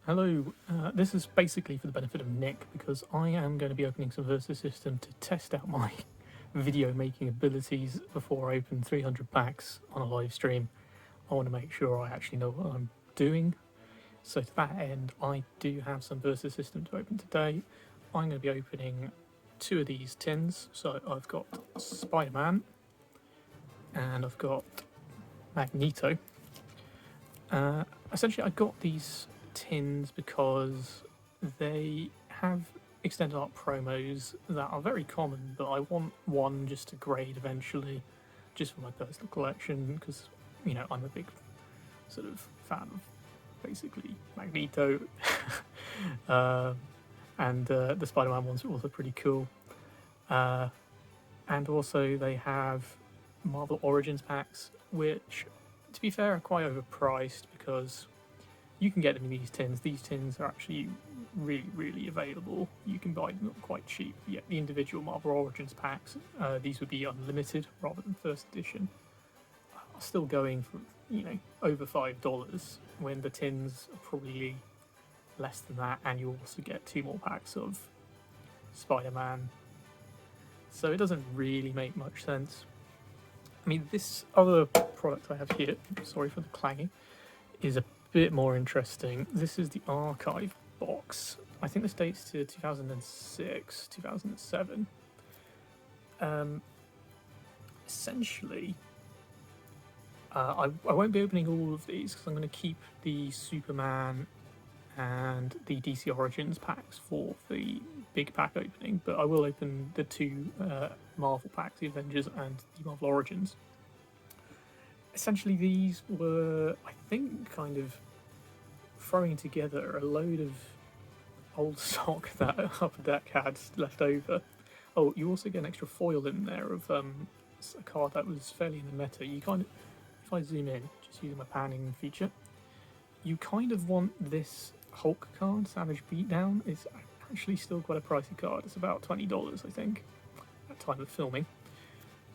Hello, this is basically for the benefit of Nick because I am going to be opening some Versus System to test out my video making abilities before I open 300 packs on a live stream. I want to make sure I actually know what I'm doing. So to that end, I do have some Versus System to open today. I'm going to be opening two of these tins. So I've got Spider-Man and I've got Magneto. Essentially, I got these tins because they have extended art promos that are very common, but I want one just to grade eventually, just for my personal collection, because, I'm a big sort of fan of basically Magneto. And the Spider-Man ones are also pretty cool. And also they have Marvel Origins packs, which, to be fair, are quite overpriced because you can get them in these tins. These tins are actually really, really available. You can buy them quite cheap. Yet the individual Marvel Origins packs, these would be unlimited rather than first edition, are still going for, over $5 when the tins are probably less than that, and you also get two more packs of Spider-Man. So it doesn't really make much sense. I mean, this other product I have here, sorry for the clanging, is a bit more interesting. This is the archive box. I think this dates to 2006, 2007. Essentially, I won't be opening all of these because I'm going to keep the Superman and the DC Origins packs for the big pack opening, but I will open the two Marvel packs, the Avengers and the Marvel Origins. Essentially, these were, I think, kind of throwing together a load of old stock that Upper Deck had left over. Oh, you also get an extra foil in there of a card that was fairly in the meta. You kind of, if I zoom in, just using my panning feature, you kind of want this Hulk card, Savage Beatdown. It's actually still quite a pricey card. It's about $20, I think, at time of filming.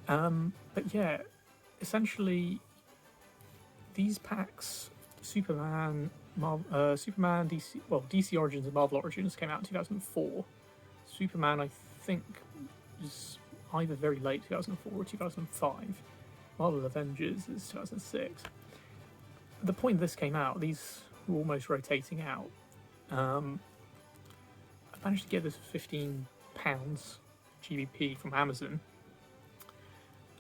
But yeah, essentially, these packs, Superman, DC Origins and Marvel Origins came out in 2004. Superman, I think, was either very late 2004 or 2005. Marvel Avengers is 2006. At the point this came out, these were almost rotating out. I managed to get this for £15 GBP from Amazon.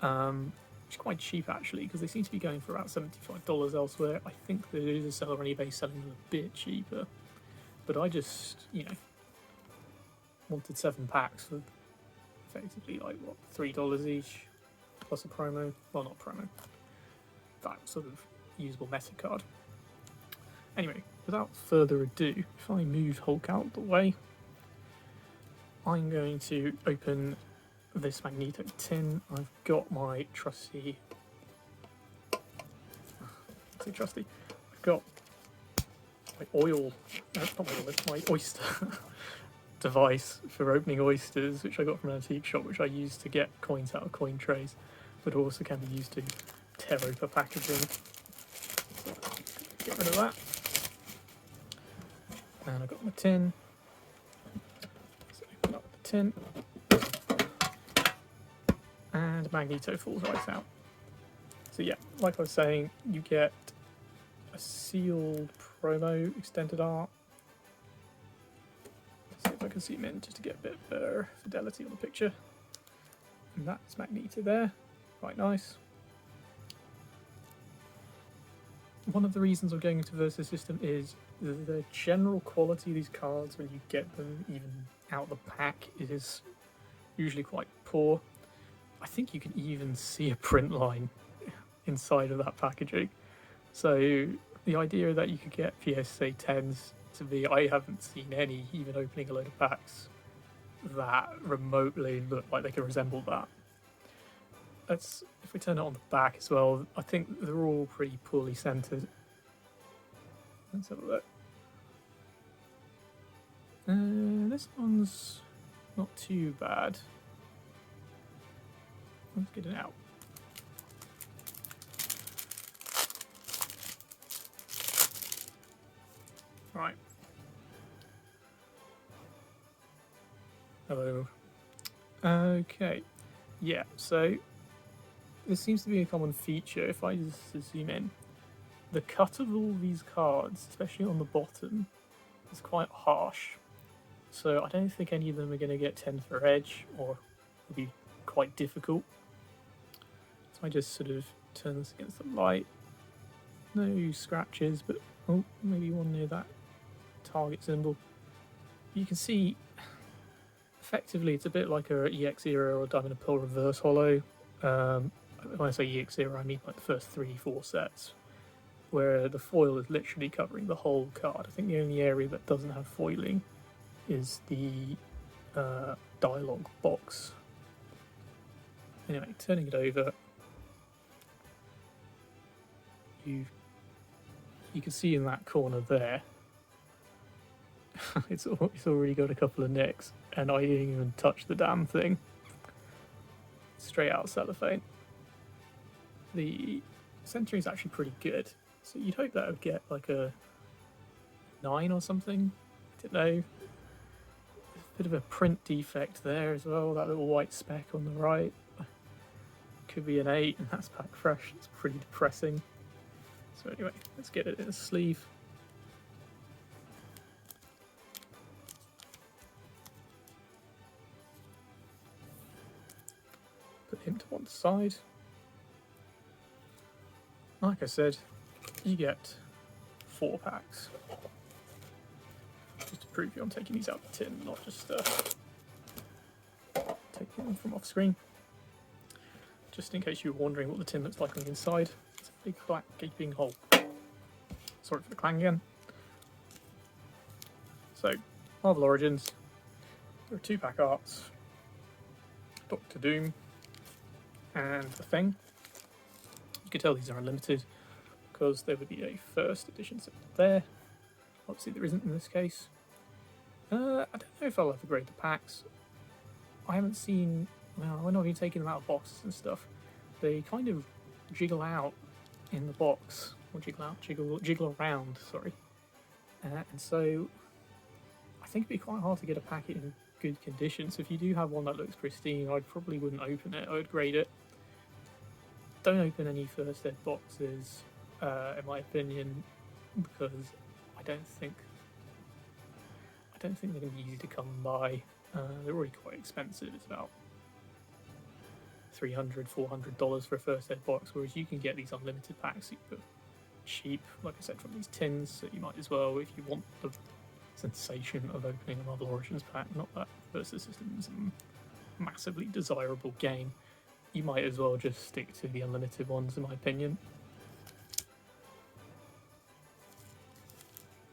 Which is quite cheap actually, because they seem to be going for about $75 elsewhere. I think there is a seller on eBay selling them a bit cheaper, but I just, wanted 7 packs for effectively like what, $3 each, plus a promo. Well, not promo, that sort of usable meta card. Anyway, without further ado, if I move Hulk out of the way, I'm going to open this Magneto tin. I've got my trusty, I've got my oil, not my oil, my oyster device for opening oysters, which I got from an antique shop, which I use to get coins out of coin trays, but also can be used to tear open packaging. So get rid of that. And I've got my tin. So open up the tin. And Magneto falls right out. So yeah, like I was saying, you get a sealed promo extended art. Let's see if I can zoom in just to get a bit better fidelity on the picture. And that's Magneto there, quite nice. One of the reasons I'm going into Versus System is the general quality of these cards when you get them even out of the pack is usually quite poor. I think you can even see a print line inside of that packaging. So the idea that you could get PSA 10s to be, I haven't seen any, even opening a load of packs, that remotely look like they can resemble that. If we turn it on the back as well, I think they're all pretty poorly centered. Let's have a look. This one's not too bad. Let's get it out. Right, Hello. Okay. Yeah, so this seems to be a common feature. If I just zoom in, the cut of all these cards, especially on the bottom, is quite harsh. So I don't think any of them are going to get 10 for edge, or will be quite difficult. So I just sort of turn this against the light. No scratches, but oh, maybe one near that target symbol. You can see, effectively, it's a bit like a EX Era or Diamond and Pearl Reverse Hollow. When I say EX Era, I mean like the first 3-4 sets, where the foil is literally covering the whole card. I think the only area that doesn't have foiling is the dialogue box. Anyway, turning it over, you can see in that corner there, it's already got a couple of nicks, and I didn't even touch the damn thing. Straight out cellophane. The center is actually pretty good, so you'd hope that would get like a 9 or something. I don't know. A bit of a print defect there as well, that little white speck on the right. Could be an 8, and that's pack fresh. It's pretty depressing. So anyway, let's get it in a sleeve. Put him to one side. Like I said, you get 4 packs. Just to prove you I'm taking these out of the tin, not just taking them from off screen. Just in case you were wondering what the tin looks like on the inside, it's a big black gaping hole. Sorry for the clang again. So, Marvel Origins, there are 2-pack arts, Doctor Doom, and The Thing. You can tell these are unlimited because there would be a first edition set there. Obviously there isn't in this case. I don't know if I'll ever grade the packs. I haven't seen, well, we're not even taking them out of boxes and stuff. They kind of jiggle out in the box, or jiggle around, sorry. And so I think it'd be quite hard to get a packet in good condition. So if you do have one that looks pristine, I probably wouldn't open it. I would grade it. Don't open any first ed boxes, in my opinion, because I don't think they're going to be easy to come by. They're already quite expensive. It's about $300, $400 for a first ed box, whereas you can get these unlimited packs super cheap, like I said, from these tins. So you might as well, if you want the sensation of opening a Marvel Origins pack, not that Versus Systems a massively desirable game, you might as well just stick to the unlimited ones, in my opinion.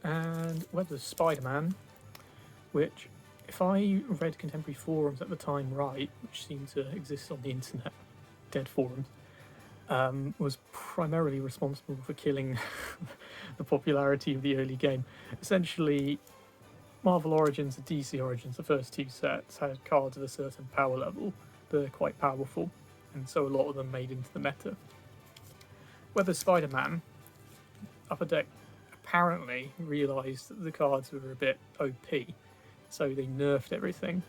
And whether Spiderman, which, if I read contemporary forums at the time right, which seem to exist on the internet, dead forums, was primarily responsible for killing the popularity of the early game. Essentially, Marvel Origins and DC Origins, the first 2 sets, had cards of a certain power level. They're quite powerful, and so a lot of them made into the meta. Whether Spider-Man, Upper Deck apparently realised that the cards were a bit OP, so they nerfed everything.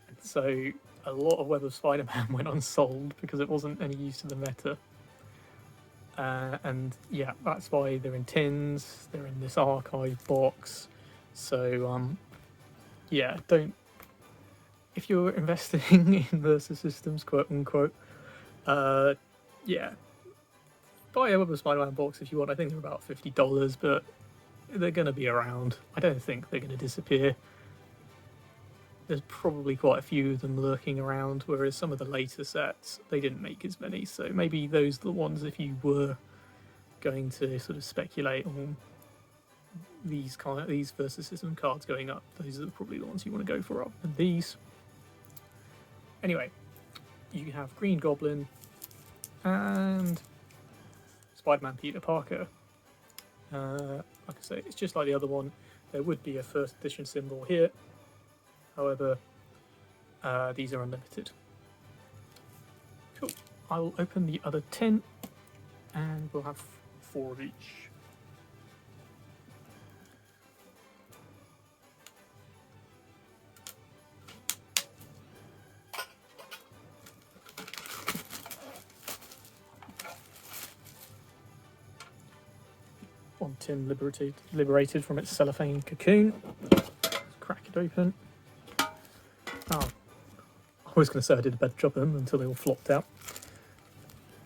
And so a lot of Web of Spider-Man went unsold because it wasn't any use to the meta. And yeah, that's why they're in tins, they're in this archive box. So yeah, don't, if you're investing in Versus Systems, quote unquote, yeah, buy a Web of Spider-Man box if you want. I think they're about $50, but they're going to be around. I don't think they're going to disappear. There's probably quite a few of them lurking around, whereas some of the later sets, they didn't make as many. So maybe those are the ones, if you were going to sort of speculate on these Versus System cards going up, those are probably the ones you want to go for rather than these. Anyway, you have Green Goblin and Spider-Man Peter Parker. Like I say, it's just like the other one. There would be a first edition symbol here. However, these are unlimited. Cool. I will open the other tin, and we'll have 4 of each. one tin liberated from its cellophane cocoon. Let's crack it open. Oh, I was going to say I did a better job of them until they all flopped out.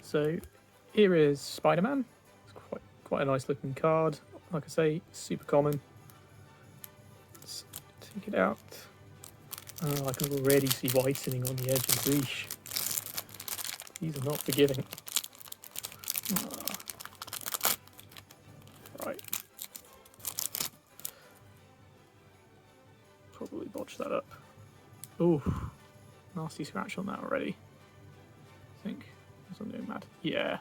So here is Spider-Man. It's quite a nice looking card. Like I say, super common. Let's take it out. Oh, I can already see whitening on the edge of the leash. These are not forgiving. Right. Probably botched that up. Ooh, nasty scratch on that already. I think. Unless I'm doing mad. Yeah.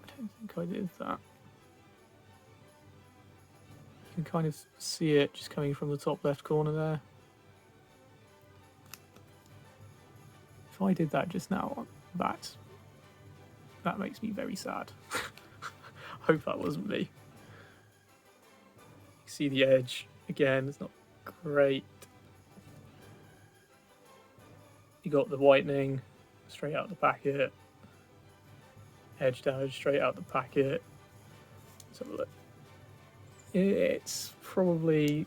I don't think I did that. You can kind of see it just coming from the top left corner there. If I did that just now, that makes me very sad. Hope that wasn't me. You see the edge again, it's not great. You got the whitening straight out the packet, edge damage straight out the packet. Let's have a look. It's probably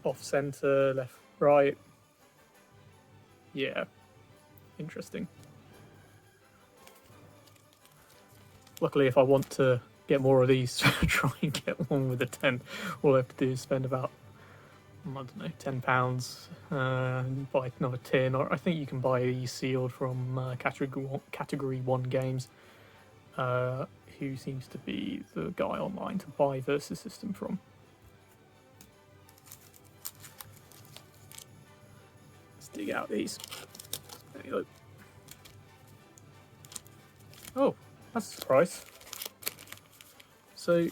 off center, left, right. Yeah, interesting. Luckily, if I want to get more of these, try and get one with a 10, all I have to do is spend about, I don't know, £10 and buy another tin. Or I think you can buy these sealed from Category 1 Games, who seems to be the guy online to buy Versus System from. Let's dig out these. There you go. Oh, that's a surprise. So,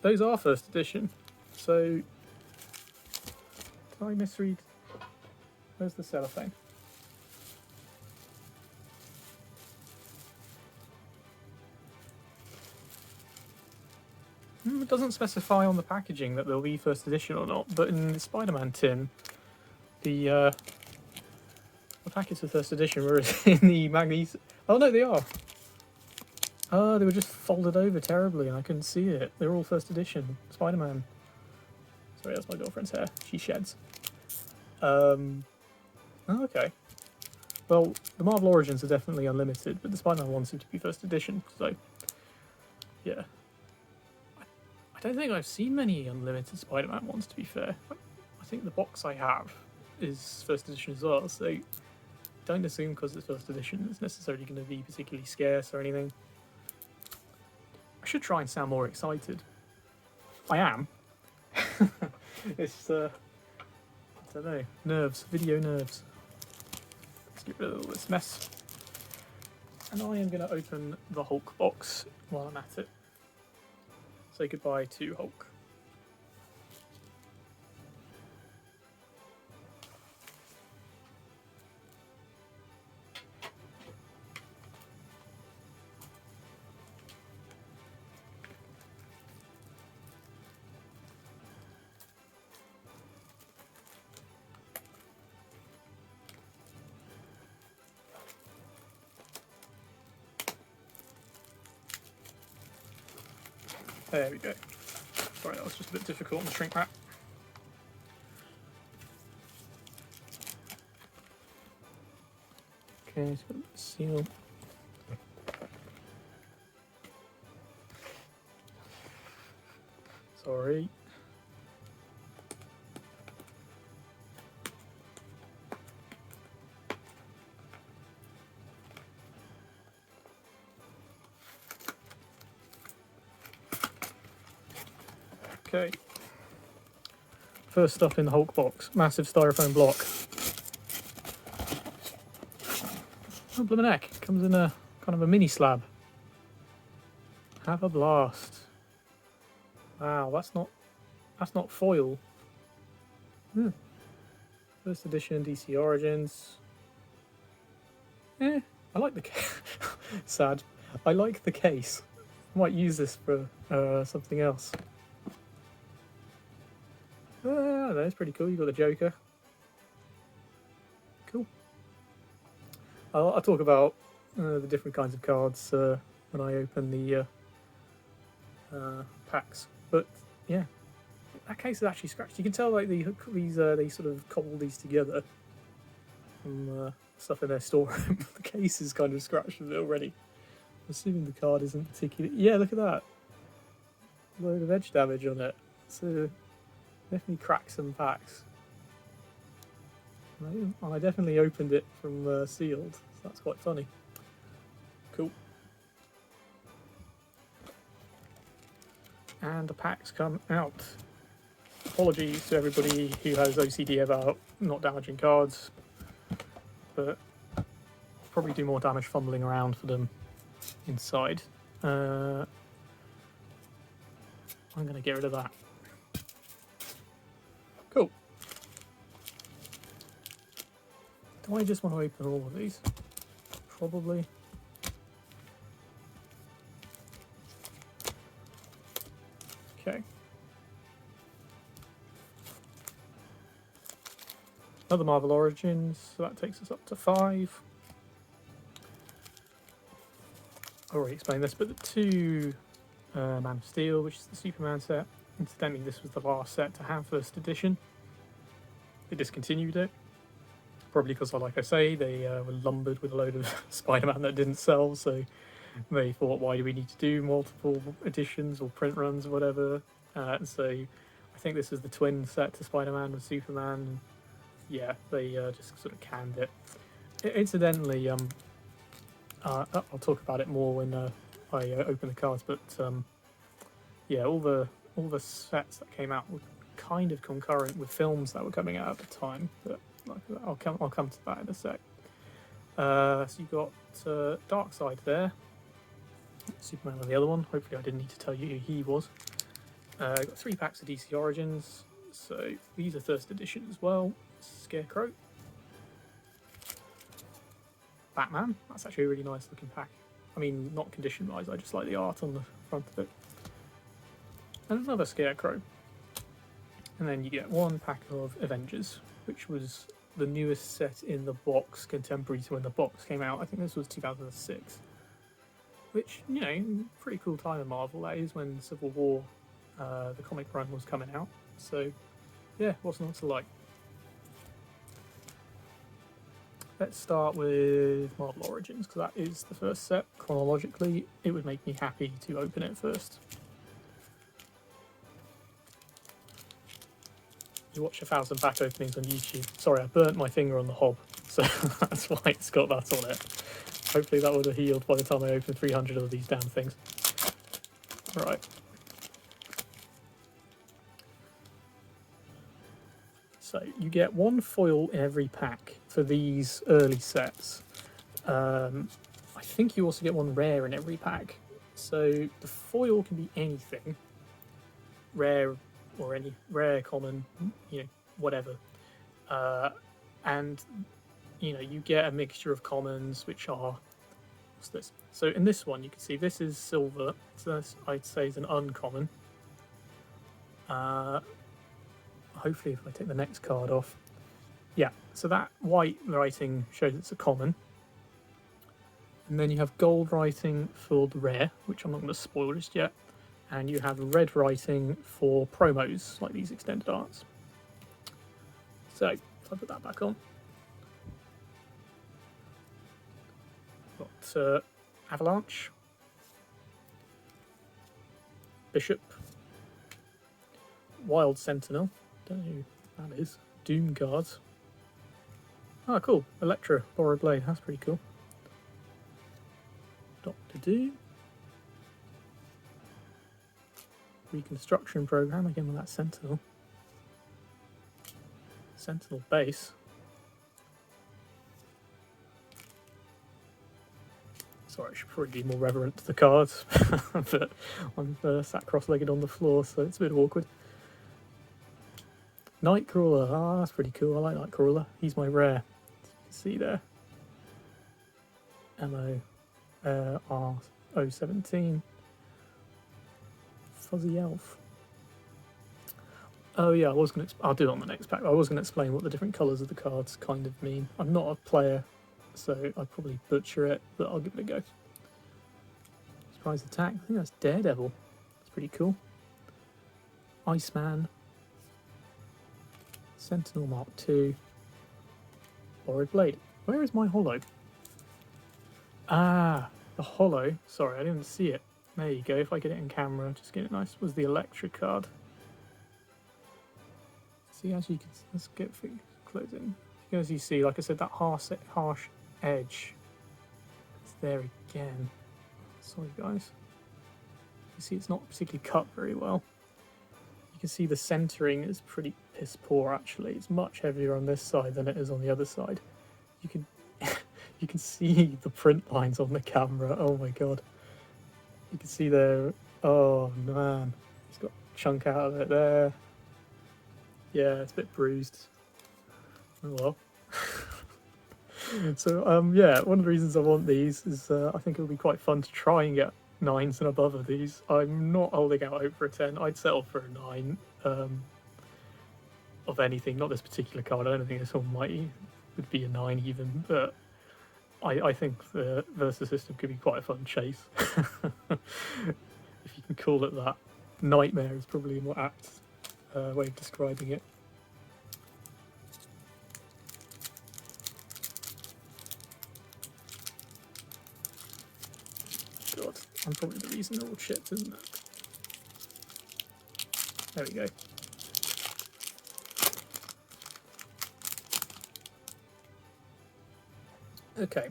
those are first edition. So, did I misread? Where's the cellophane? It doesn't specify on the packaging that they'll be first edition or not, but in the Spider-Man tin, the packets of first edition were in the magnesia. Oh no, they are. They were just folded over terribly and I couldn't see it. They're all first edition. Spider-Man. Sorry, that's my girlfriend's hair. She sheds. Oh, okay. Well, the Marvel Origins are definitely unlimited, but the Spider-Man ones seem to be first edition, so yeah. I don't think I've seen many unlimited Spider-Man ones, to be fair. I think the box I have is first edition as well, so don't assume because it's first edition it's necessarily going to be particularly scarce or anything. I should try and sound more excited. I am. It's, I don't know, nerves, video nerves. Let's get rid of all this mess. And I am going to open the Hulk box while I'm at it. Say goodbye to Hulk. There we go. Sorry, that was just a bit difficult on the shrink wrap. Okay, so seal. Sorry. Okay. First up in the Hulk box, massive styrofoam block. Oh, blimmin' heck, comes in a kind of a mini slab. Have a blast. Wow, that's not foil. First edition DC Origins. I like the sad. I like the case. I might use this for something else. That's pretty cool. You got the Joker. Cool. I'll talk about the different kinds of cards when I open the packs. But yeah, that case is actually scratched. You can tell like these they sort of cobbled these together from stuff in their storeroom. The case is kind of scratched a bit already. I'm assuming the card isn't particularly. Yeah, look at that. Load of edge damage on it. So definitely cracked some packs. I definitely opened it from sealed, so that's quite funny. Cool. And the packs come out. Apologies to everybody who has OCD about not damaging cards, but I'll probably do more damage fumbling around for them inside. I'm going to get rid of that. Cool. Do I just want to open all of these? Probably. Okay. Another Marvel Origins, so that takes us up to 5. I already explained this, but the 2 Man of Steel, which is the Superman set. Incidentally, this was the last set to have first edition. They discontinued it. Probably because, like I say, they were lumbered with a load of Spider-Man that didn't sell, so they thought, why do we need to do multiple editions or print runs or whatever? So I think this is the twin set to Spider-Man with Superman. Yeah, they just sort of canned it. Incidentally, I'll talk about it more when I open the cards, but yeah, all the sets that came out were kind of concurrent with films that were coming out at the time, but I'll come to that in a sec. So you got Darkseid there, Superman on the other one. Hopefully I didn't need to tell you who he was. Got 3 packs of DC Origins, so these are first edition as well. Scarecrow, Batman. That's actually a really nice looking pack. I mean, not condition wise, I just like the art on the front of it. And another Scarecrow. And then you get 1 pack of Avengers, which was the newest set in the box, contemporary to when the box came out. I think this was 2006. Which, you know, pretty cool time in Marvel. That is when Civil War, the comic run, was coming out. So, yeah, what's not to like? Let's start with Marvel Origins, because that is the first set. Chronologically, it would make me happy to open it first. You watch 1,000 pack openings on YouTube. Sorry, I burnt my finger on the hob, so that's why it's got that on it. Hopefully that would have healed by the time I opened 300 of these damn things. Right. So you get 1 foil in every pack for these early sets. I think you also get 1 rare in every pack. So the foil can be anything. Rare or any rare, common, you know, whatever. And, you know, you get a mixture of commons, which are, what's this? So in this one, you can see this is silver. So this, I'd say, is an uncommon. Hopefully if I take the next card off. Yeah, so that white writing shows it's a common. And then you have gold writing for the rare, which I'm not going to spoil just yet. And you have red writing for promos, like these extended arts. So, if I put that back on. Got Avalanche, Bishop, Wild Sentinel, don't know who that is, Doom Guards. Ah, cool, Elektra, Borrowed Blade, that's pretty cool. Doctor Doom. Reconstruction Program, again with that Sentinel. Sentinel base. Sorry, I should probably be more reverent to the cards, but I'm sat cross-legged on the floor, so it's a bit awkward. Nightcrawler, ah, that's pretty cool. I like Nightcrawler. He's my rare. You can see there. Ammo R017. Fuzzy Elf. Oh yeah, I'll do it on the next pack. I was going to explain what the different colours of the cards kind of mean. I'm not a player, so I'd probably butcher it, but I'll give it a go. Surprise attack. I think that's Daredevil. That's pretty cool. Iceman. Sentinel Mark II. Borrowed Blade. Where is my holo? Ah, the holo. Sorry, I didn't see it. There you go. If I get it in camera, just get it nice. Was the electric card. See, as you can, let's get close in. As you see, like I said, that harsh edge. It's there again. Sorry, guys. You see, it's not particularly cut very well. You can see the centering is pretty piss poor. Actually, it's much heavier on this side than it is on the other side. You can you can see the print lines on the camera. Oh my god. You can see there. Oh man, it's got a chunk out of it there. Yeah, it's a bit bruised. Oh well. So yeah, one of the reasons I want these is I think it would be quite fun to try and get 9s and above of these. I'm not holding out hope for a 10. I'd settle for a 9 of anything, not this particular card. I don't think this one would be a 9 even, but I think the Versus system could be quite a fun chase. If you can call it that. Nightmare is probably a more apt way of describing it. God, I'm probably the reason they're all chipped, isn't it? There we go. Okay.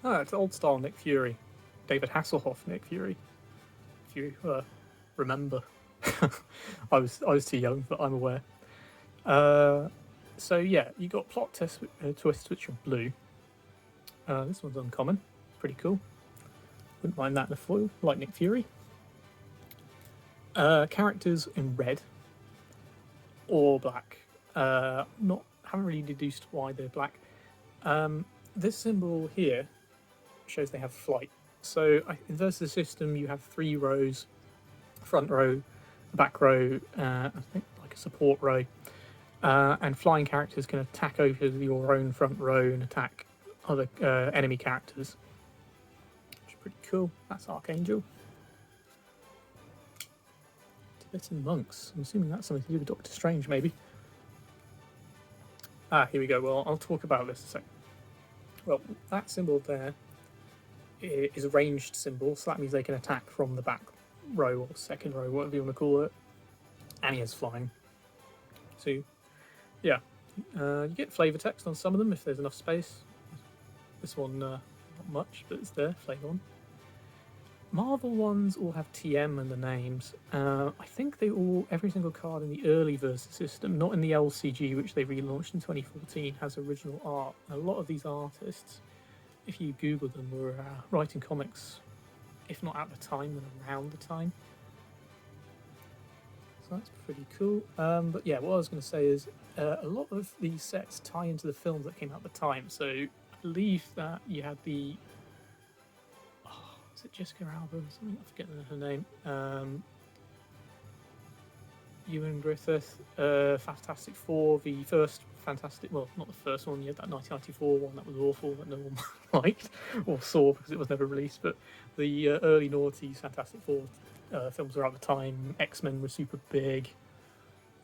Oh, it's old style Nick Fury. David Hasselhoff Nick Fury. If you remember. I was too young, but I'm aware. So yeah, you got plot twists which are blue. This one's uncommon. Pretty cool. Wouldn't mind that in a foil, like Nick Fury. Characters in red or black. Haven't really deduced why they're black. This symbol here shows they have flight. So in Versus system, you have 3 rows: front row, back row, I think like a support row. And flying characters can attack over your own front row and attack other enemy characters. Which is pretty cool. That's Archangel. Tibetan monks. I'm assuming that's something to do with Doctor Strange, maybe. Ah, here we go. Well, I'll talk about this a second. Well, that symbol there is a ranged symbol, so that means they can attack from the back row or second row, whatever you want to call it. And he has flying. So, yeah. You get flavour text on some of them if there's enough space. This one, not much, but it's there, flavour on. Marvel ones all have TM in the names. I think every single card in the early Versus system, not in the LCG, which they relaunched in 2014, has original art. And a lot of these artists, if you Google them, were writing comics, if not at the time, then around the time. So that's pretty cool. But yeah, what I was going to say is a lot of these sets tie into the films that came out at the time. So I believe that you had the... is it Jessica Alba or something? I forget her name. Ewan Griffith, Fantastic Four, the first Fantastic... Well, not the first one. You had that 1994 one that was awful that no one liked or saw because it was never released. But the early noughties Fantastic Four films were at the time. X-Men were super big.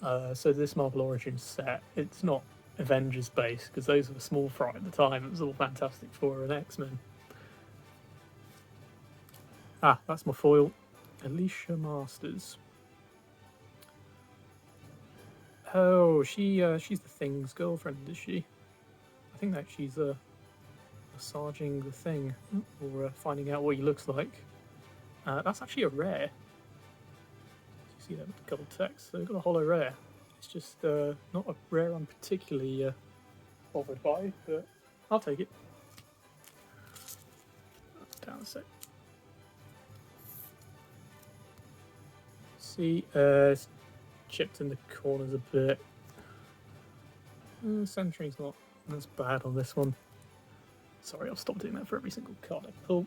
So this Marvel Origins set, it's not Avengers based because those were small fry at the time. It was all Fantastic Four and X-Men. Ah, that's my foil. Alicia Masters. Oh, she's the Thing's girlfriend, is she? I think that she's massaging the Thing or finding out what he looks like. That's actually a rare. You see that with the gold text. So we've got a holo rare. It's just not a rare I'm particularly bothered by, but I'll take it. Down a sec. See, it's chipped in the corners a bit. Centering's not as bad on this one. Sorry, I'll stop doing that for every single card I pull.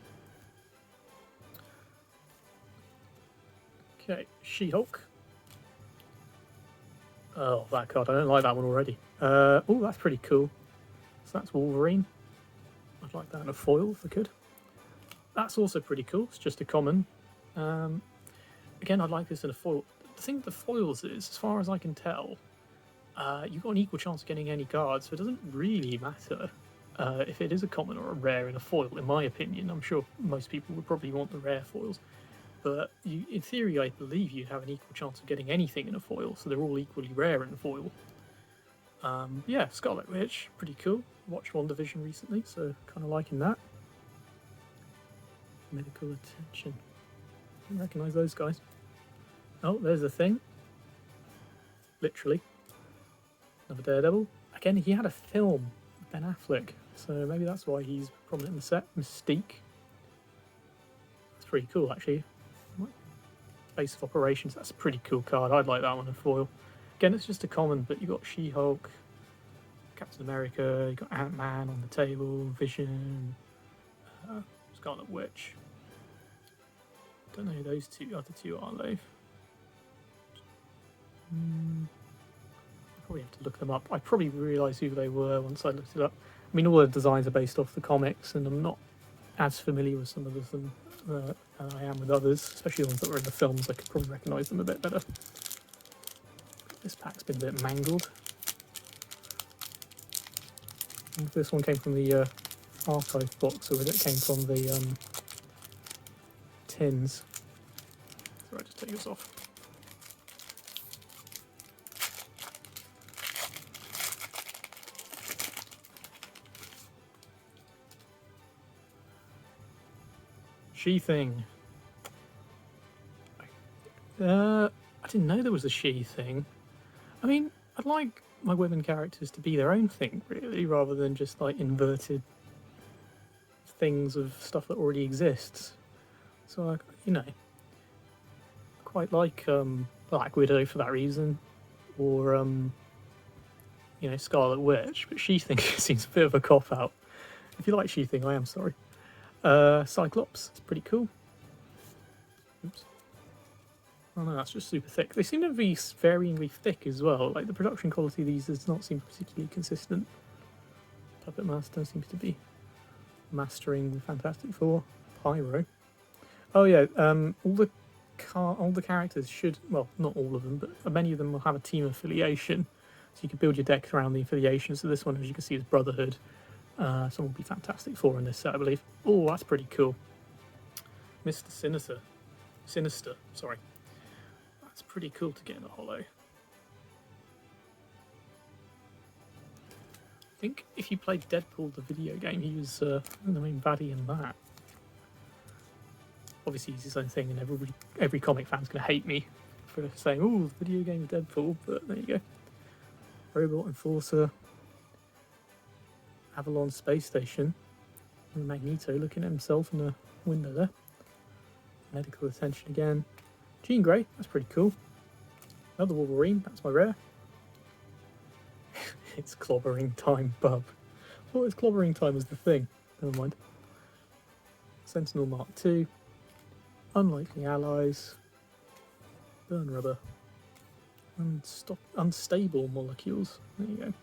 Okay, She-Hulk. Oh, that card, I don't like that one already. Oh, that's pretty cool. So that's Wolverine. I'd like that in a foil if I could. That's also pretty cool, it's just a common. Again, I'd like this in a foil. The thing with the foils is, as far as I can tell, you've got an equal chance of getting any card, so it doesn't really matter if it is a common or a rare in a foil, in my opinion. I'm sure most people would probably want the rare foils, but in theory, I believe you'd have an equal chance of getting anything in a foil, so they're all equally rare in a foil. Yeah, Scarlet Witch, pretty cool. Watched WandaVision recently, so kind of liking that. Medical attention. I don't recognise those guys. Oh, there's the Thing. Literally. Another Daredevil. Again, he had a film with Ben Affleck, so maybe that's why he's prominent in the set. Mystique. That's pretty cool, actually. Base of Operations, that's a pretty cool card. I'd like that one in foil. Again, it's just a common, but you've got She-Hulk, Captain America, you've got Ant-Man on the table, Vision, Scarlet Witch. Don't know who those other two are, though. I'll probably have to look them up. I probably realise who they were once I looked it up. I mean, all the designs are based off the comics, and I'm not as familiar with some of them as I am with others, especially the ones that were in the films. I could probably recognise them a bit better. This pack's been a bit mangled. And this one came from the archive box, or whether it came from the tins. Sorry, just take this off. She-Thing. I didn't know there was a She-Thing. I mean, I'd like my women characters to be their own thing, really, rather than just like inverted things of stuff that already exists. So, you know, quite like Black Widow for that reason, or you know, Scarlet Witch. But She-Thing seems a bit of a cop out. If you like She-Thing, I am sorry. Cyclops, it's pretty cool. Oops. Oh no, that's just super thick. They seem to be varyingly thick as well. Like the production quality of these does not seem particularly consistent. Puppet Master seems to be mastering the Fantastic Four. Pyro. Oh yeah, all the characters should, well, not all of them, but many of them will have a team affiliation. So you can build your deck around the affiliation. So this one, as you can see, is Brotherhood. Some will be Fantastic Four in this set, I believe. Oh, that's pretty cool. Mr. Sinister, sorry. That's pretty cool to get in a holo. I think if you played Deadpool, the video game, he was the main baddie in that. Obviously, he's his own thing, and every comic fan's going to hate me for saying, oh, the video game is Deadpool, but there you go. Robot Enforcer. Avalon Space Station. And Magneto looking at himself in the window there. Medical attention again. Jean Grey, that's pretty cool. Another Wolverine, that's my rare. It's clobbering time, bub. I thought it's clobbering time was the thing. Never mind. Sentinel Mark II. Unlikely Allies. Burn Rubber. Unstable Molecules. There you go.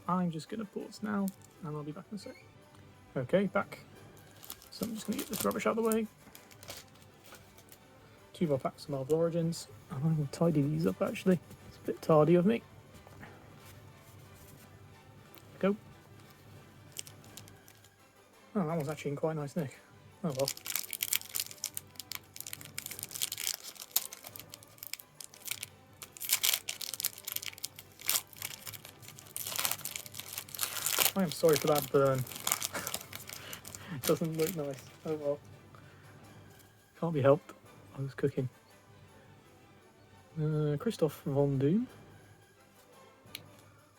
I'm just going to pause now, and I'll be back in a sec. Okay, back. So I'm just going to get this rubbish out of the way. 2 more packs of Marvel Origins. And I will tidy these up, actually. It's a bit tardy of me. Go. Oh, that one's actually in quite a nice nick. Oh well. I am sorry for that burn. It doesn't look nice. Oh well. Can't be helped. I was cooking. Christoph Von Doom.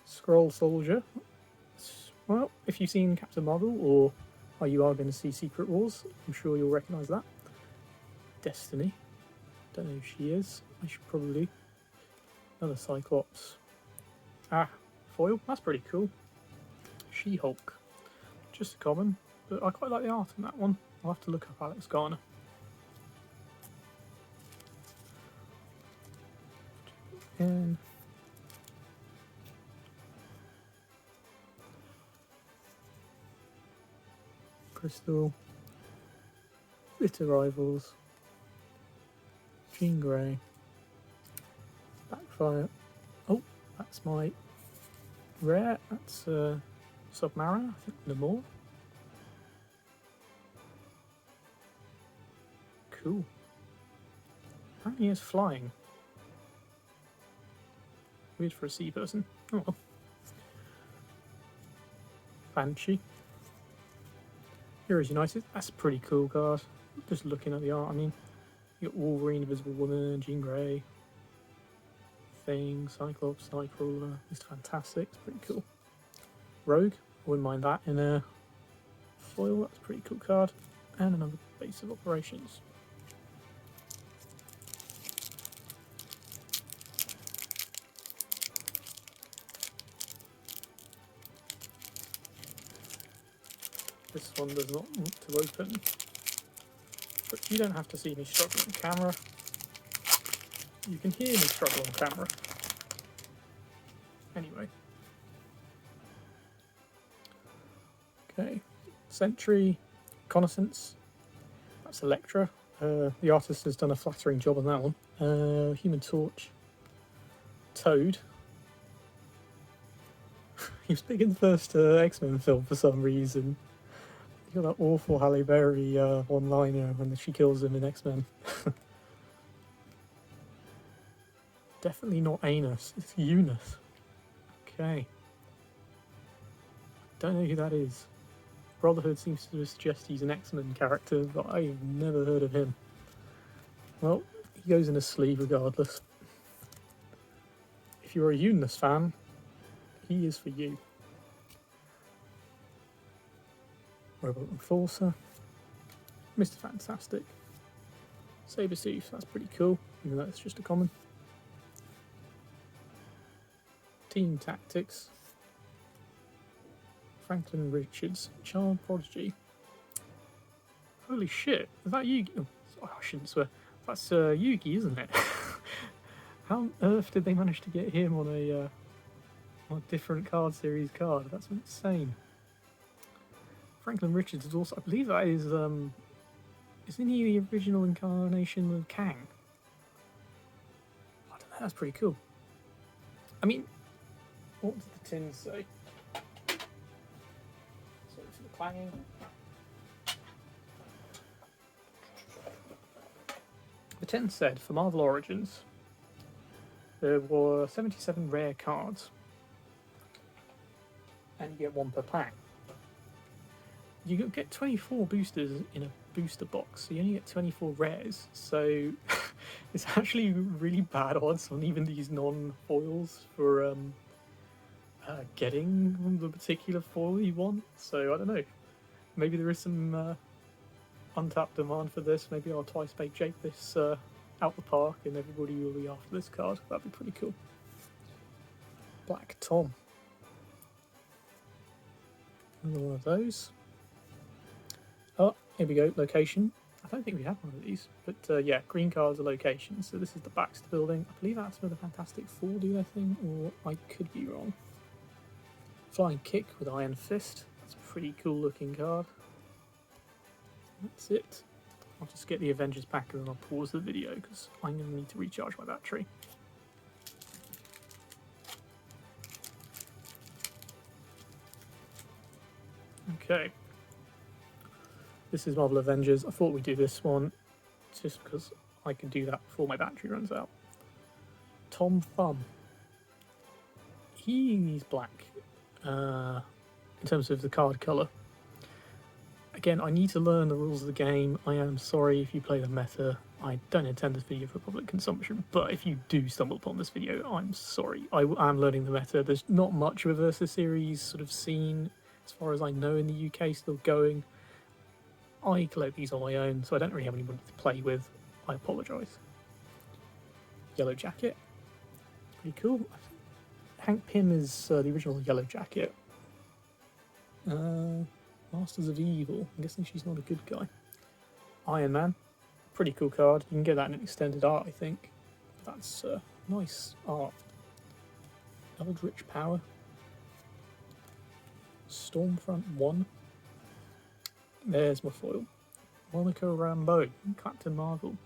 Skrull Soldier. Well, if you've seen Captain Marvel, or you are going to see Secret Wars, I'm sure you'll recognise that. Destiny. Don't know who she is. I should probably. Another Cyclops. Ah, foil. That's pretty cool. She-Hulk. Just a common, but I quite like the art in that one. I'll have to look up Alex Garner. And Crystal, Bitter Rivals, Jean Grey, Backfire. Oh, that's my rare. That's Submariner, I think, no more. Cool. Apparently it's flying. Weird for a sea person. Oh well. Banshee. Heroes United. That's a pretty cool card. Just looking at the art, I mean, you got Wolverine, Invisible Woman, Jean Grey, Thing, Cyclops, Nightcrawler. It's fantastic. It's pretty cool. Rogue. I wouldn't mind that in a foil. That's a pretty cool card. And another base of operations. This one does not want to open, but you don't have to see me struggle on camera. You can hear me struggle on camera. Anyway. Okay. Sentry, Reconnaissance. That's Electra. The artist has done a flattering job on that one. Human Torch. Toad. He was big in the first X-Men film for some reason. You got that awful Halle Berry one-liner when she kills him in X-Men. Definitely not Anus, it's Eunice. Okay. Don't know who that is. Brotherhood seems to suggest he's an X-Men character, but I've never heard of him. Well, he goes in a sleeve regardless. If you're a Eunice fan, he is for you. Robot Enforcer. Mr. Fantastic. Sabretooth, that's pretty cool, even though it's just a common. Team Tactics. Franklin Richards, Child Prodigy. Holy shit, is that Yugi? Oh, I shouldn't swear. That's Yugi, isn't it? How on earth did they manage to get him on a different card series card? That's insane. Franklin Richards is also, I believe that is, isn't he the original incarnation of Kang? I don't know, that's pretty cool. I mean, what did the tin say? Sorry for the clanging. The tin said, for Marvel Origins, there were 77 rare cards, and you get one per pack. You get 24 boosters in a booster box, so you only get 24 rares, so it's actually really bad odds on even these non-foils for getting the particular foil you want, so I don't know. Maybe there is some untapped demand for this. Maybe I'll twice bake Jake this out the park and everybody will be after this card. That'd be pretty cool. Black Tom. Another one of those. Oh, here we go, location. I don't think we have one of these, but yeah, green cards are locations. So this is the Baxter building. I believe that's where the Fantastic Four do their thing, or I could be wrong. Flying Kick with Iron Fist. That's a pretty cool looking card. That's it. I'll just get the Avengers pack and then I'll pause the video because I'm going to need to recharge my battery. Okay. This is Marvel Avengers. I thought we'd do this one just because I can do that before my battery runs out. Tom Thumb. He's black in terms of the card colour. Again, I need to learn the rules of the game. I am sorry if you play the meta. I don't intend this video for public consumption, but if you do stumble upon this video, I'm sorry. I am learning the meta. There's not much of a versus series sort of scene, as far as I know, in the UK still going. I collect these on my own, so I don't really have anybody to play with. I apologise. Yellow Jacket. Pretty cool. Hank Pym is the original Yellow Jacket. Masters of Evil. I'm guessing she's not a good guy. Iron Man. Pretty cool card. You can get that in an extended art, I think. That's nice art. Eldritch Power. Stormfront 1. There's my foil. Monica Rambeau, Captain Marvel.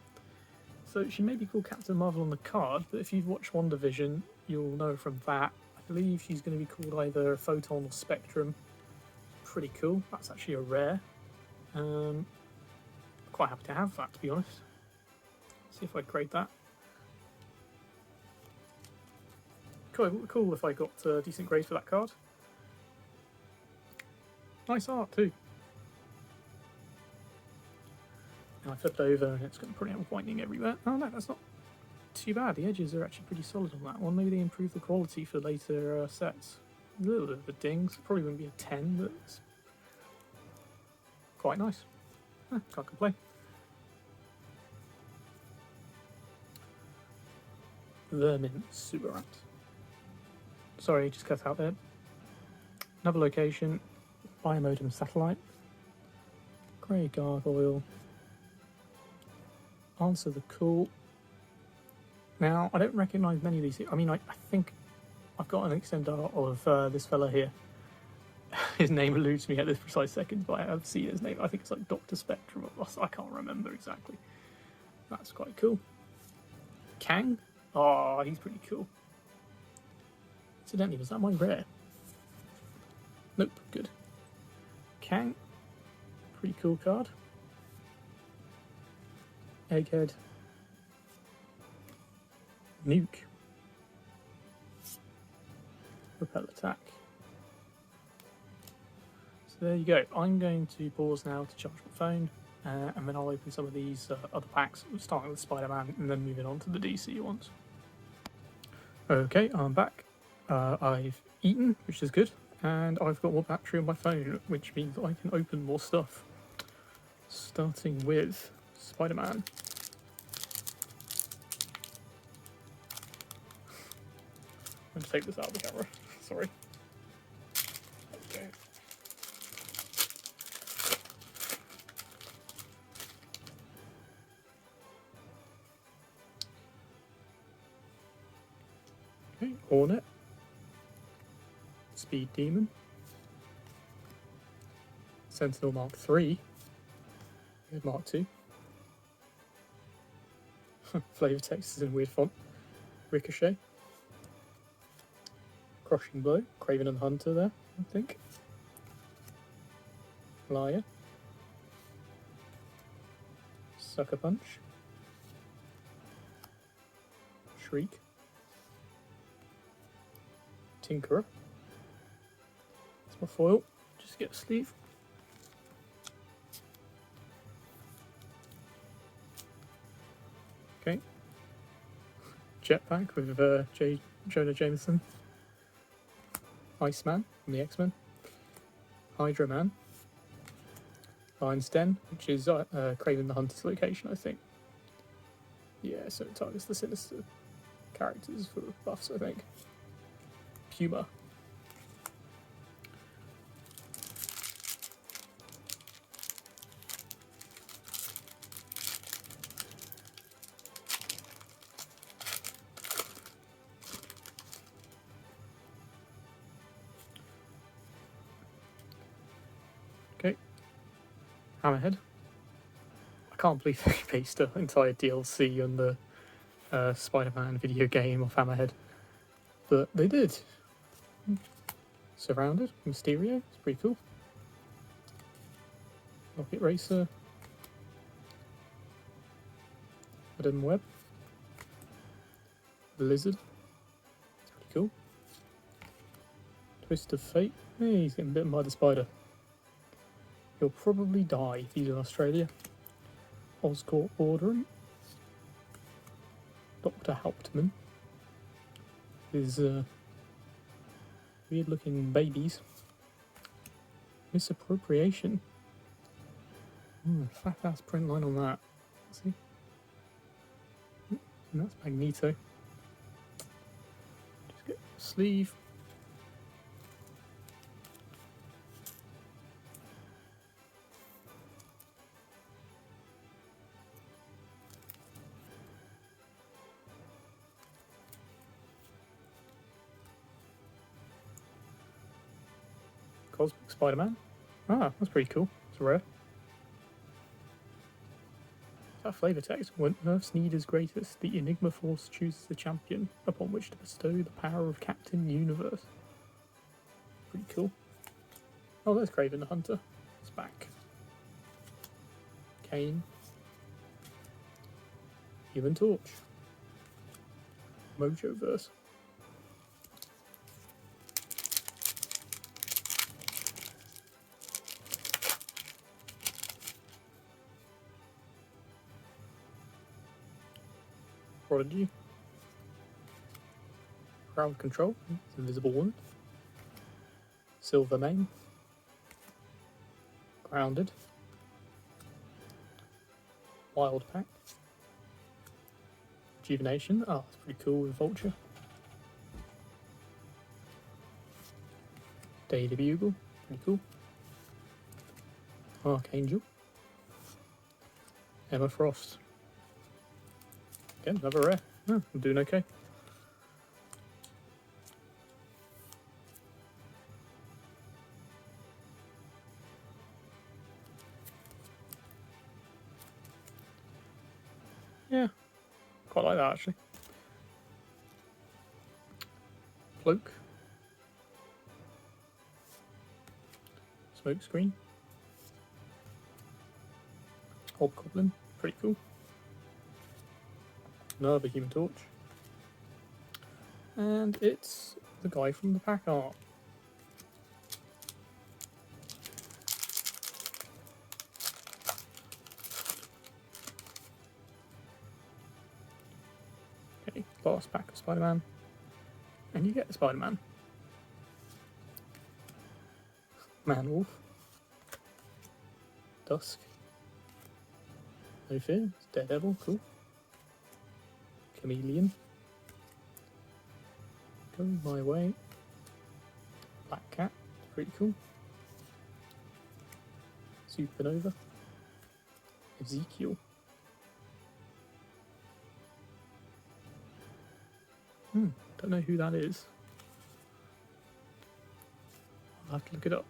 So she may be called Captain Marvel on the card, but if you've watched WandaVision, you'll know from that. I believe she's going to be called either Photon or Spectrum. Pretty cool. That's actually a rare. Quite happy to have that, to be honest. See if I grade that. Cool if I got a decent grade for that card. Nice art too. Now I flipped over and it's got pretty whitening everywhere. Oh no, that's not too bad. The edges are actually pretty solid on that one. Maybe they improve the quality for later sets. A little bit of a ding, so it probably wouldn't be a 10, but it's quite nice. Can't complain. Vermin Super Rat. Sorry, just cut out there. Another location, Biomodem Satellite. Grey Gargoyle. Answer the Call. Now, I don't recognise many of these. I mean, I think I've got an extended art of this fella here. His name eludes me at this precise second, but I have seen his name. I think it's like Dr. Spectrum. I can't remember exactly. That's quite cool. Kang? Oh, he's pretty cool. Incidentally, was that my rare? Nope, good. Kang, pretty cool card. Egghead. Nuke. Repel attack. So there you go. I'm going to pause now to charge my phone, and then I'll open some of these other packs, starting with Spider-Man and then moving on to the DC ones. Okay, I'm back. I've eaten, which is good, and I've got more battery on my phone, which means I can open more stuff. Starting with Spider-Man. I'm going to take this out of the camera, sorry. Okay. Okay, Hornet. Speed Demon. Sentinel Mark III. Mark II. Flavor text is in a weird font. Ricochet. Crushing Blow. Craven and Hunter there, I think. Liar. Sucker Punch. Shriek. Tinkerer. That's my foil. Just get a sleeve. Okay. Jetpack with Jonah Jameson. Iceman from the X-Men. Hydra Man. Lion's Den, which is Craven the Hunter's location, I think. Yeah, so it targets the sinister characters for buffs, I think. Puma. Okay. Hammerhead. I can't believe they based an entire DLC on the Spider-Man video game of Hammerhead, but they did. Surrounded, Mysterio, it's pretty cool. Rocket Racer. Adam Web. Lizard, it's pretty cool. Twist of Fate, hey, he's getting bitten by the spider. He'll probably die if he's in Australia. Oscorp Ordering. Dr. Hauptmann. His weird looking babies. Misappropriation. Fat ass print line on that. See? And that's Magneto. Just get a sleeve. Cosmic Spider-Man. Ah, that's pretty cool. It's rare. flavor text. When Earth's need is greatest, the Enigma Force chooses the champion upon which to bestow the power of Captain Universe. Pretty cool. Oh, there's Kraven the Hunter. It's back. Kane. Human Torch. Mojoverse. Prodigy. Crowd Control. It's Invisible One. Silver Mane. Grounded. Wild Pack. Rejuvenation. Oh, that's pretty cool with Vulture. Data Bugle. Pretty cool. Archangel. Emma Frost. Again, another rare. Oh, I'm doing okay. Yeah, quite like that actually. Cloak. Smoke screen. Hobgoblin, pretty cool. Another Human Torch. And it's the guy from the pack art. Okay, last pack of Spider-Man. And you get the Spider-Man. Man-Wolf. Dusk. No Fear, it's Daredevil, cool. Chameleon. Go My Way. Black Cat, pretty cool. Supernova. Ezekiel. Don't know who that is. I'll have to look it up.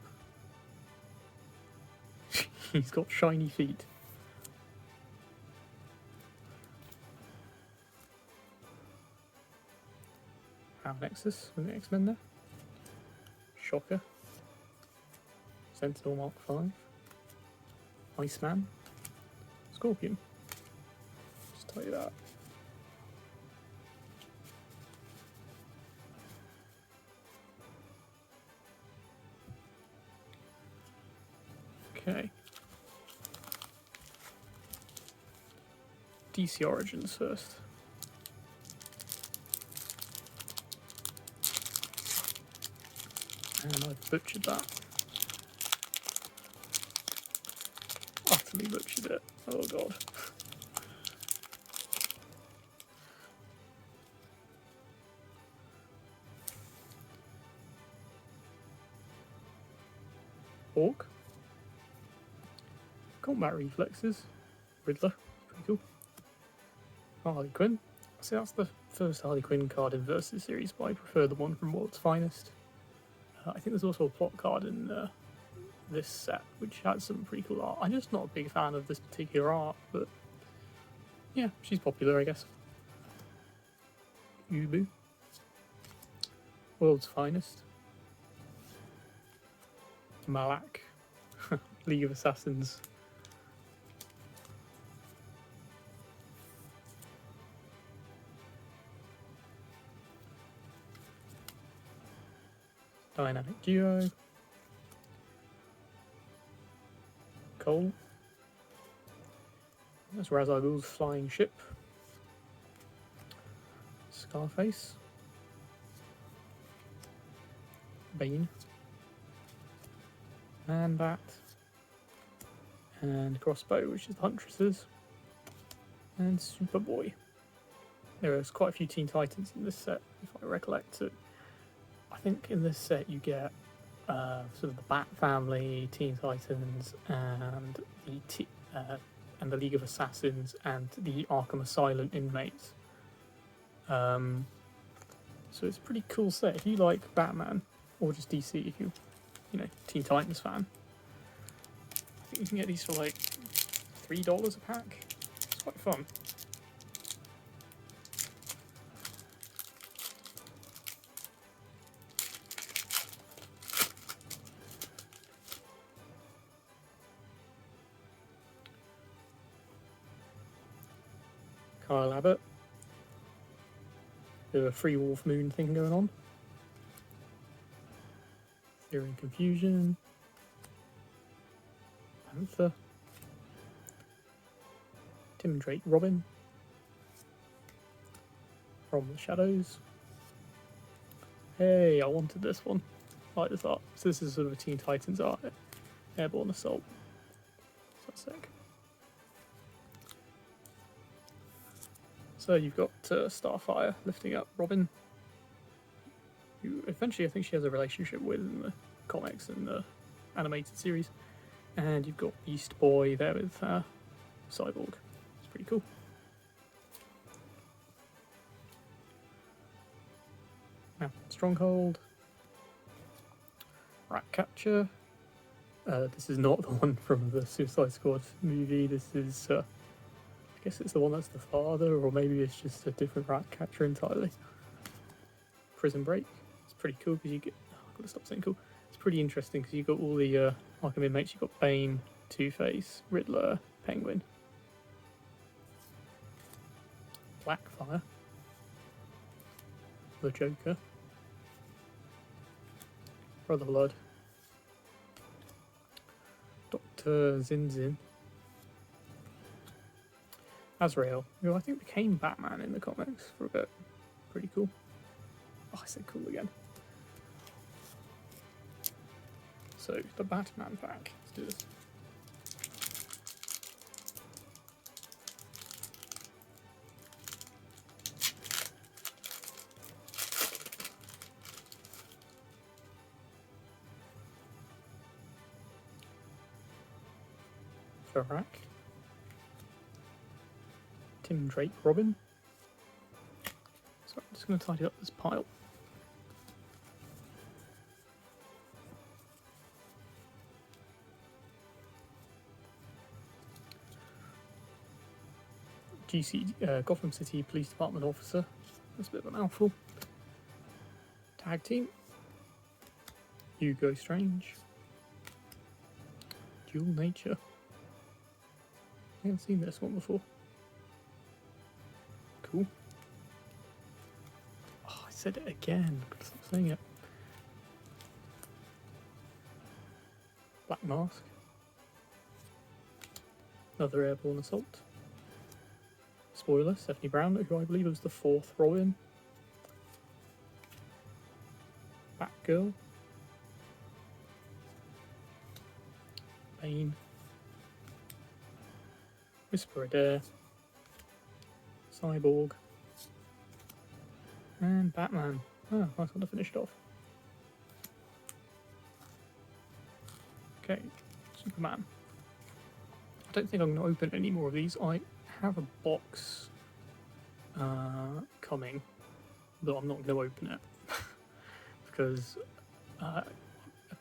He's got shiny feet. Nexus with the X-Men there. Shocker. Sentinel Mark 5. Iceman. Scorpion. Just tell you that. Okay. DC Origins first. And I butchered that. Utterly butchered it. Oh god. Hawk. Combat reflexes. Riddler. Pretty cool. Harley Quinn. See, that's the first Harley Quinn card in Versus series, but I prefer the one from World's Finest. I think there's also a plot card in this set, which had some pretty cool art. I'm just not a big fan of this particular art, but yeah, she's popular, I guess. Ubu. World's Finest. Malak. League of Assassins. Dynamic Duo. Cole. That's Ra's al Ghul's flying ship. Scarface. Bane. Man-Bat. And Crossbow, which is the Huntresses. And Superboy. There is quite a few Teen Titans in this set, if I recollect it. I think in this set you get sort of the Bat Family, Teen Titans, and the League of Assassins, and the Arkham Asylum inmates. So it's a pretty cool set. If you like Batman, or just DC, if you Teen Titans fan, I think you can get these for like $3 a pack. It's quite fun. Kyle Abbott. Bit of a Free Wolf Moon thing going on. Fear and Confusion. Panther. Tim Drake Robin. From the Shadows. Hey, I wanted this one. I like this art. So this is sort of a Teen Titans art. Airborne Assault. So that's sick. So you've got Starfire lifting up Robin, who eventually I think she has a relationship with in the comics and the animated series. And you've got Beast Boy there with Cyborg. It's pretty cool. Now, Stronghold. Ratcatcher. This is not the one from the Suicide Squad movie. This is, I guess it's the one that's the father, or maybe it's just a different Ratcatcher entirely. Prison Break. It's pretty cool because you get. Oh, I've got to stop saying cool. It's pretty interesting because you've got all the Arkham inmates. You've got Bane, Two-Face, Riddler, Penguin. Blackfire. The Joker. Brother Blood. Dr. Zinzin. Azrael, who I think became Batman in the comics for a bit. Pretty cool. Oh, I said cool again. So, the Batman pack. Let's do this. Ferrac. Tim Drake Robin. So I'm just going to tidy up this pile. Gotham City Police Department officer. That's a bit of a mouthful. Tag team. Hugo Strange. Dual Nature. I haven't seen this one before. Cool. Oh, I said it again. I've got to stop saying it. Black Mask. Another Airborne Assault. Spoiler, Stephanie Brown, who I believe was the 4th Robin. Batgirl. Bane. Whisper Adair. Cyborg. And Batman. Oh, nice one to finish it off. Okay, Superman. I don't think I'm going to open any more of these. I have a box coming, but I'm not going to open it because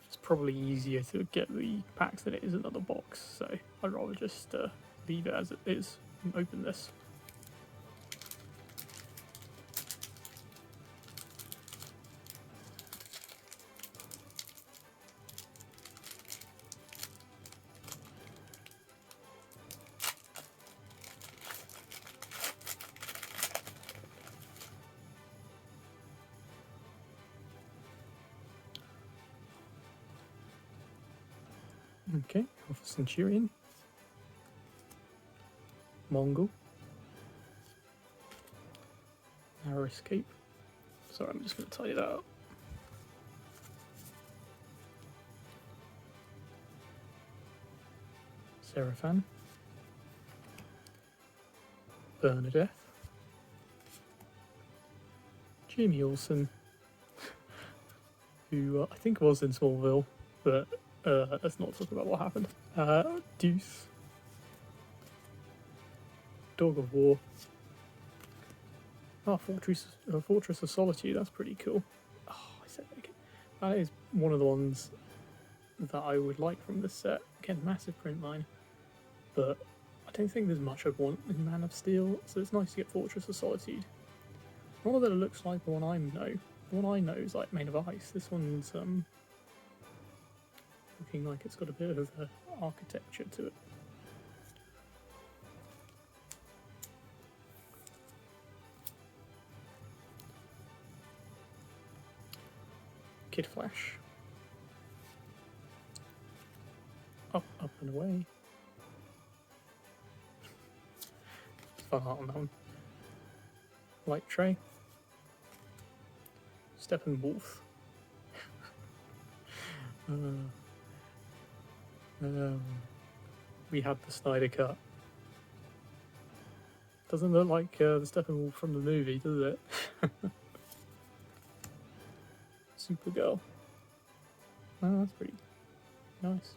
it's probably easier to get the packs than it is another box. So I'd rather just leave it as it is and open this. Okay, Alpha Centurion. Mongol. Narrow Escape. Sorry, I'm just going to tidy that up. Seraphan. Bernadette. Jamie Olsen, who I think was in Smallville, but let's not talk about what happened. Deuce. Dog of War. Oh, Fortress of Solitude, that's pretty cool. Oh, I said that again. That is one of the ones that I would like from this set. Again, massive print line, but I don't think there's much I want in Man of Steel, so it's nice to get Fortress of Solitude. Not that it looks like the one I know. The one I know is like made of ice. This one's looking like it's got a bit of architecture to it. Kid Flash. Up and away. Fun art on that one. Light Tray. Steppenwolf. We had the Snyder Cut. Doesn't look like the Steppenwolf from the movie, does it? Supergirl. Oh, that's pretty nice.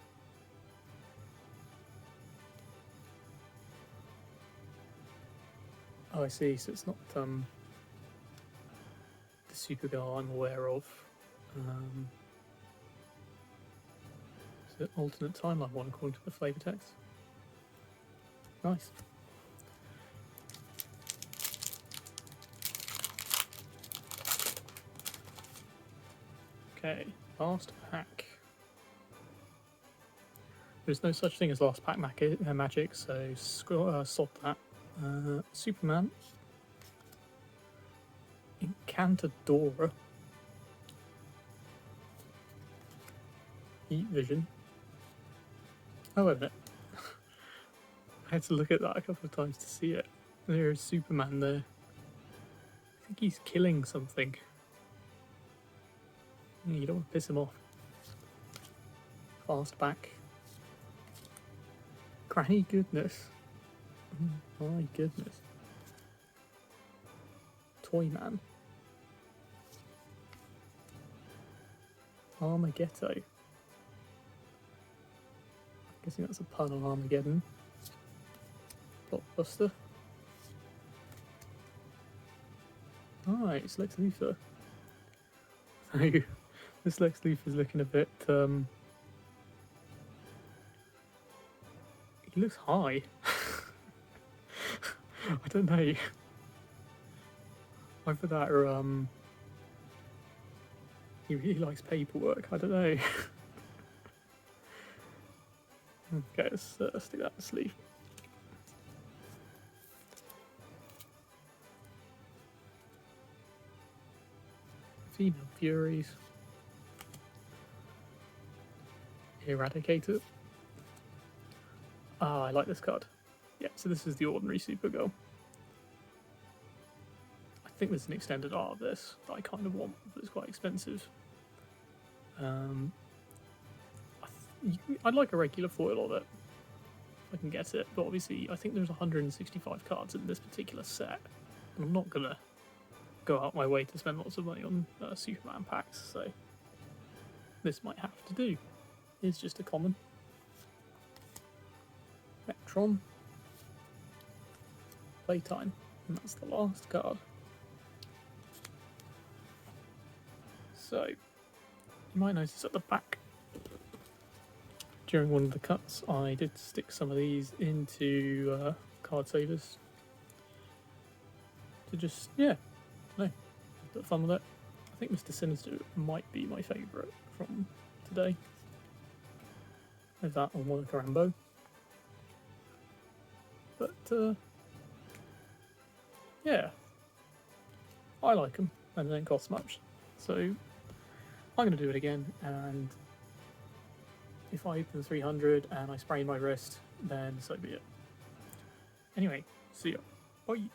Oh, I see. So it's not the Supergirl I'm aware of. It's an alternate timeline one according to the flavor text. Nice. Okay, last pack. There's no such thing as last pack magic, so sod that. Superman. Encantadora. Heat Vision. Oh, wait a minute. I had to look at that a couple of times to see it. There is Superman there. I think he's killing something. You don't want to piss him off. Fastback. Granny Goodness. Oh my goodness. Toyman. Armageddon. I'm guessing that's a pun on Armageddon. Blockbuster. Nice, Lex Luthor. So, this Lex Luthor's looking a bit, he looks high. I don't know. Either that or, he really likes paperwork, I don't know. Okay, let's stick that in the sleeve. Female Furies. Eradicator. Ah, I like this card. Yeah, so this is the ordinary Supergirl. I think there's an extended art of this that I kind of want, but it's quite expensive. I'd like a regular foil of it, if I can get it, but obviously I think there's 165 cards in this particular set, and I'm not gonna go out my way to spend lots of money on Superman packs, so this might have to do. It's just a common. Metron. Playtime, and that's the last card. So, you might notice at the back, during one of the cuts, I did stick some of these into card savers to just, yeah, I don't know, have a bit of fun with it. I think Mr. Sinister might be my favourite from today. There's that on Monica Rambeau. But, yeah, I like them, and they don't cost much. So, I'm going to do it again, and if I open 300 and I sprain my wrist, then so be it. Anyway, see ya. Bye.